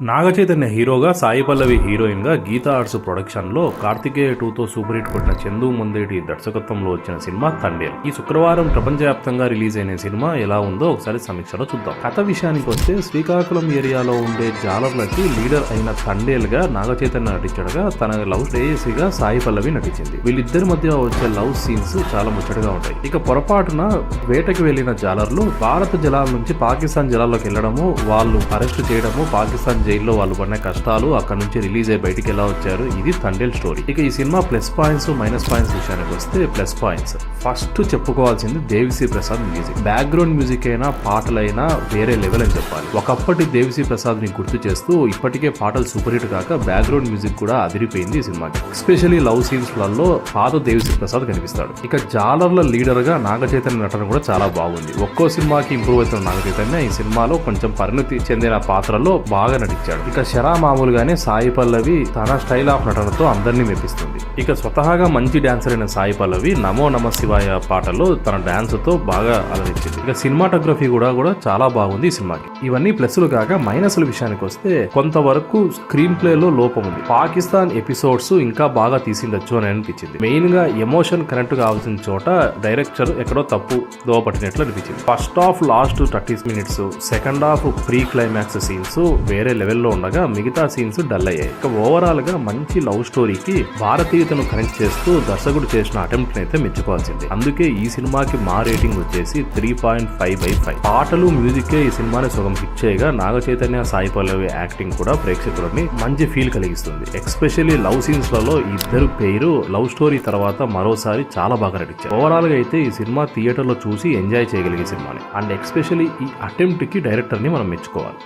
నాగ చైతన్య హీరోగా, సాయి పల్లవి హీరోయిన్ గా Gita arts production లో కార్తికేయ 2తో సూపర్ హిట్ కొట్టిన చందు ముందేటి దర్శకత్వంలో వచ్చిన సినిమా తండేల్. ఈ శుక్రవారం ప్రపంచవ్యాప్తంగా రిలీజ్ అయిన సినిమా ఎలా ఉందో ఒకసారి సమీక్షలో చూద్దాం. కథ విషయానికి వస్తే శ్రీకాకుళం ఏరియాలో ఉండే జాలర్లకి లీడర్ అయిన తండేల్ గా నాగ చైతన్య నటించడగా తన లవ్ శ్రేయసిగా సాయి పల్లవి నటించింది. వీళ్ళిద్దరి మధ్య వచ్చే లవ్ సీన్స్ చాలా ముచ్చటగా ఉంటాయి. ఇక పొరపాటున వేటకి వెళ్లిన జాలర్లు భారత జలాల నుంచి పాకిస్తాన్ జలాల్లోకి వెళ్లడము, వాళ్ళు అరెస్ట్ చేయడము, పాకిస్తాన్ జైల్లో వాళ్ళు పడిన కష్టాలు, అక్కడ నుంచి రిలీజ్ అయ్యి బయటికి ఎలా వచ్చారు, ఇది తండేల్ స్టోరీ. ఇక ఈ cinema plus points minus points విషయానికి వస్తే ప్లస్ పాయింట్స్ ఫస్ట్ చెప్పుకోవాల్సింది Devi Sri Prasad music. Background music అయినా పాటలైనా వేరే లెవెల్ అని చెప్పాలి. ఒకప్పటి దేవిశ్రీ ప్రసాద్ ని గుర్తు చేస్తూ ఇప్పటికే పాటలు సూపర్ హిట్ కాక బ్యాక్గ్రౌండ్ మ్యూజిక్ కూడా అదిరిపోయింది ఈ సినిమాకి. ఎస్పెషల్లీ లవ్ సీన్స్ లలో పాత దేవిశ్రీ ప్రసాద్ కనిపిస్తాడు. ఇక జాలర్ల లీడర్ గా నాగ చైతన్య నటన కూడా చాలా బాగుంది. ఒక్కో సినిమాకి ఇంప్రూవ్ అవుతున్న నాగ చైతన్య ఈ సినిమాలో కొంచెం పరిణతి చెందిన పాత్రలో బాగా నటించాడు. ఇక శరా మామూలుగానే సాయి పల్లవి తన స్టైల్ ఆఫ్ నటనతో అందరినీ మెప్పిస్తుంది. ఇక స్వతహాగా మంచి డాన్సర్ అయిన సాయి పల్లవి నమో నమ శివాయ పాటలో తన డాన్స్ తో బాగా అలరించింది. ఇక సినిమాటోగ్రఫీ కూడా చాలా బాగుంది ఈ సినిమాకి. ఇవన్నీ ప్లస్లు కాక మైనస్ల విషయానికి వస్తే కొంతవరకు స్క్రీన్ ప్లే లో లోపం ఉంది. పాకిస్తాన్ ఎపిసోడ్స్ ఇంకా బాగా తీసిండొచ్చు అని అనిపించింది. మెయిన్ గా ఎమోషన్ కనెక్ట్ కావాల్సిన చోట డైరెక్టర్ ఎక్కడో తప్పు దోవపట్టినట్లు అనిపించింది. First half last 30 minutes, second half pre climax scenes వేరే లెవెల్లో ఉండగా మిగతా సీన్స్ డల్ అయ్యాయి. ఇక ఓవరాల్ గా మంచి లవ్ స్టోరీకి భారతీయతను కనెక్ట్ చేస్తూ దర్శకుడు చేసిన అటెంప్ట్ అయితే మెచ్చుకోవాల్సింది. అందుకే ఈ సినిమాకి మా రేటింగ్ వచ్చేసి 3.5/5. పాటలు మ్యూజిక్ ఈ సినిమాని సగం హిట్ చేయగా నాగ చైతన్య సాయి పల్లవి యాక్టింగ్ కూడా ప్రేక్షకులని మంచి ఫీల్ కలిగిస్తుంది. ఎస్పెషల్లీ లవ్ సీన్స్ లలో ఇద్దరు పేరు లవ్ స్టోరీ తర్వాత మరోసారి చాలా బాగా నటించారు. ఓవరాల్ గా అయితే ఈ సినిమా థియేటర్ లో చూసి ఎంజాయ్ చేయగలిగే సినిమాని. అండ్ ఎస్పెషల్లీ ఈ అటెంప్ట్ కి డైరెక్టర్ ని మనం మెచ్చుకోవాలి.